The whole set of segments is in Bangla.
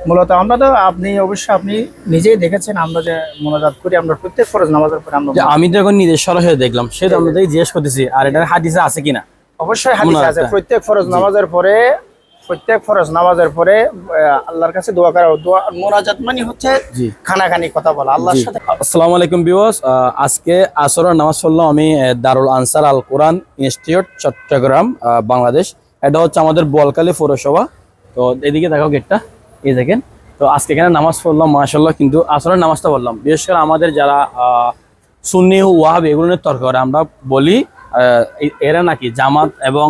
মূলত আমরা তো আপনি অবশ্যই আপনি নিজেই দেখেছেন আমরা যে মোনাজাত করি আমরা প্রত্যেক ফরজ নামাজের পরে আমরা আমি তো এখন নিজের সরাসরি দেখলাম, সেটা আমরা জিজ্ঞেস করতেছি আর এটা হাদিসে আছে কিনা। অবশ্যই হাদিসে আছে প্রত্যেক ফরজ নামাজের পরে আল্লাহর কাছে দোয়া করা। দোয়া মোনাজাত মানে হচ্ছে খানাখানি কথা বলা আল্লাহর সাথে। আসসালামু আলাইকুম ভিউয়ার্স, আজকে আসরের নামাজ পড়লাম আমি দারুল আনসার আল কোরআন ইনস্টিটিউট চট্টগ্রাম বাংলাদেশ। এটা হচ্ছে আমাদের বোয়ালখালী পৌরসভা। তো এদিকে দেখো গেটটা, এই দেখেন। তো আজকে এখানে নামাজ পড়লাম মাশাআল্লাহ, কিন্তু আসরের নামাজটা পড়লাম। বিশেষ করে আমাদের যারা সুন্নি ওয়াহাবি এগুলো নিয়ে তর্ক করে, আমরা বলি এরা নাকি জামাত এবং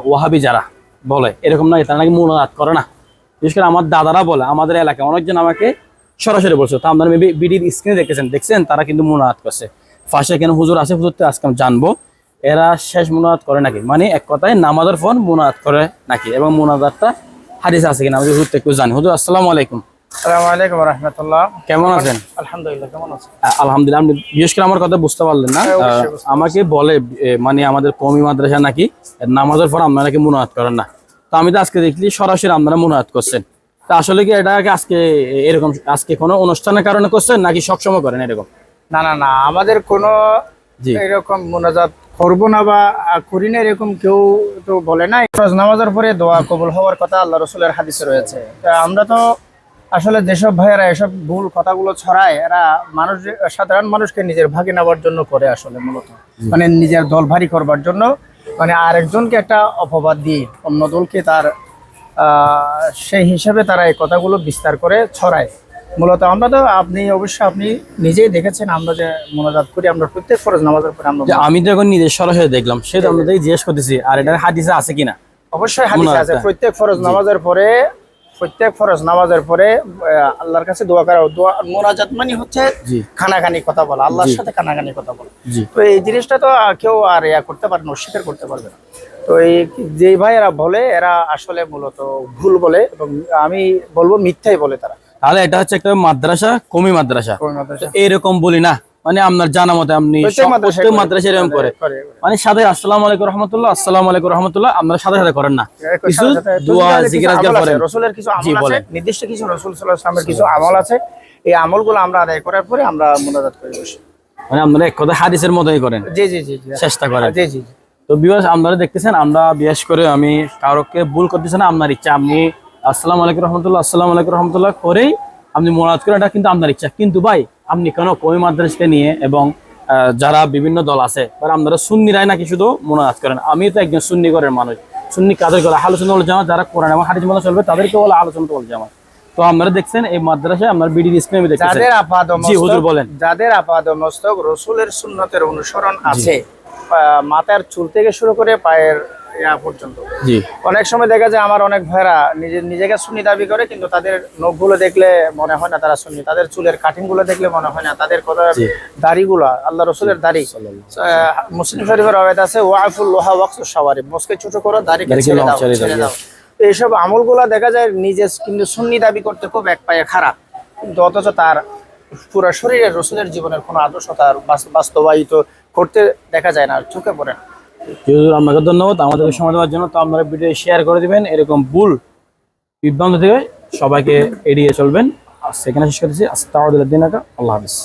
ওয়াহাবি যারা বলে এরকম নাকি, তারা নাকি মুনাজাত করে না। বিশেষ করে আমার দাদারা বলে, আমাদের এলাকায় অনেকজন আমাকে সরাসরি বলছে। তো আপনারা মেবি বিডির স্ক্রিনে দেখছেন তারা কিন্তু মুনাজাত করছে। ফার্স্টে কেন হুজুর আছে, হুজুরতে আজকে আমি জানবো এরা শেষ মুনাজাত করে নাকি, মানে এক কথায় নামাজের পর মুনাজাত করে নাকি, এবং মুনাজাতটা হাদিসে আছে কিনা আমি হুজুরতে একটু জানি। হুজুর আসসালামু আলাইকুম। আসসালামু আলাইকুম ওয়া রাহমাতুল্লাহ। কেমন আছেন? আলহামদুলিল্লাহ, কেমন আছেন? আলহামদুলিল্লাহ। আপনি বিশেষ করে আমার কথা বুঝতে পারলেন না। আমাকে বলে মানে আমাদের কওমি মাদ্রাসা নাকি নামাজের পর আপনারা নাকি মুনাজাত করেন না। তো আমি তো আজকে দেখলি সরাসরি আপনারা মুনাজাত করছেন। তা আসলে কি এটা আজকে এরকম আজকে কোনো অনুষ্ঠানের কারণে করছেন নাকি সবসময় করেন এরকম? না না না, আমাদের কোনো এরকম মুনাজাত করবো না বা করি না এরকম কেউ তো বলে না। ফরজ নামাজের পরে দোয়া কবুল হওয়ার কথা আল্লাহ রাসূলের হাদিসে রয়েছে। আমরা তো আসলে যেসব ভাইয়েরা এসব ভুল কথাগুলো ছড়ায়, এরা সাধারণ মানুষকে নিজের ভাগে নেওয়ার জন্য করে আসলে, মূলত মানে নিজের দল ভারী করবার জন্য, মানে আরেকজনকে একটা অপবাদ দিয়ে অন্য দলকে তার সেই হিসাবে তারা এই কথাগুলো বিস্তার করে ছড়ায়। মূলত আমরা তো অবশ্যই আপনি নিজেই দেখেছেন আমরা যে মোনাজাত করি আমরা প্রত্যেক ফরজ নামাজের পরে আমরা। আমি তো এখন নিজের সরাসরি দেখলাম, সেটা আমরা জিজ্ঞেস করতেছি আর এটা হাদিসে আছে কিনা। অবশ্যই হাদিসে আছে প্রত্যেক ফরজ নামাজের পরে আল্লাহর কাছে দোয়া করা। দোয়া মোনাজাত মানে হচ্ছে খানাখানি কথা বলা, আল্লাহর সাথে খানাখানি কথা বলা। তো এই জিনিসটা তো কেউ আর করতে পারবে না, অস্বীকার করতে পারবে না। তো এই যে ভাইয়েরা বলে এরা আসলে মূলত ভুল বলে, এবং আমি বলবো মিথ্যাই বলে তারা। তাহলে এটা হচ্ছে একটা মাদ্রাসা, কওমি মাদ্রাসা এরকম বলি না, মানে আপনার জানা মতে আপনি প্রত্যেক মাদ্রাসা এরকম করে, মানে সাথে আসসালামু আলাইকুম রাহমাতুল্লাহ, আসসালামু আলাইকুম রাহমাতুল্লাহ আপনারা সাথে সাথে করেন না। কিছু দোয়া জিকির আজকার করেন, রাসূলের কিছু আমল আছে, নির্দিষ্ট কিছু রাসূল সাল্লাল্লাহু আলাইহি ওয়াসাল্লামের কিছু আমল আছে। এই আমলগুলো আমরা আদায় করার পরে আমরা মুনাজাত করি বসে, মানে আপনারা এক কথা হাদিসের মতোই করেন। জি জি জি চেষ্টা করেন। জি জি। তো ভিউয়ার্স আপনারা দেখতেছেন, আমরা বিশেষ করে আমি কারোকে ভুল করতেছি না। আপনার ইচ্ছা আপনি আসসালামু আলাইকুম রাহমাতুল্লাহ, আসসালামু আলাইকুম রাহমাতুল্লাহ করেই আপনি মুনাজাত করেন, এটা কিন্তু আপনার ইচ্ছা। কিন্তু ভাই আপনি কেন কওমি মাদ্রাসাকে নিয়ে এবং যারা বিভিন্ন দল আছে আপনারা সুন্নিরাই নাকি শুধু মুনাজাত করেন? আমি তো একজন সুন্নি ঘরের মানুষ। সুন্নি কাদের করে? আহলে সুন্নাত ওয়াল জামাত, যারা কোরআন এবং হাদিস মানা চলবে তাদেরকে বলে আহলে সুন্নাত ওয়াল জামাত। তো আপনারা দেখছেন এই মাদ্রাসায় আপনার বিডির স্ক্রিনে দেখতেছেন যাদের আপাদমস্তক রাসূলের সুন্নতের অনুসরণ আছে, মাথার চুল থেকে শুরু করে পায়ের পর্যন্ত। অনেক সময় দেখা যায় আমার অনেক ভাইরা নিজেকে সুন্নি দাবি করে, কিন্তু তাদের নখগুলো দেখলে মনে হয় না তারা সুন্নি, তাদের চুলের কাটিং গুলো দেখলে মনে হয় না তাদের কথা। দাড়িগুলা আল্লাহ রাসূলের দাড়ি, মুসলিম শরীফের রওয়ায়াত আছে ওয়াফুল লোহা ওয়াকসুস শাওয়ারিব, মুখকে ছোট করো, দাড়িকে ছেড়ে দাও। এইসব আমলগুলা দেখা যায় নিজে কিন্তু সুন্নি দাবি করতে খুব এক পায়ে খারাপ, কিন্তু অথচ তার পুরো শরীরের রাসূলের জীবনের কোনো আদর্শ তার বাস্তবায়িত করতে দেখা যায় না, চোখে পড়ে না। আপনাকে ধন্যবাদ আমাদেরকে সময় দেওয়ার জন্য। তো আপনারা ভিডিও শেয়ার করে দিবেন, এরকম ভুল বিভ্রান্ত থেকে সবাইকে এড়িয়ে চলবেন। সেখানে শেষ করতেছি। আস্তাগফিরুল্লাহ, আল্লাহ হাফেজ।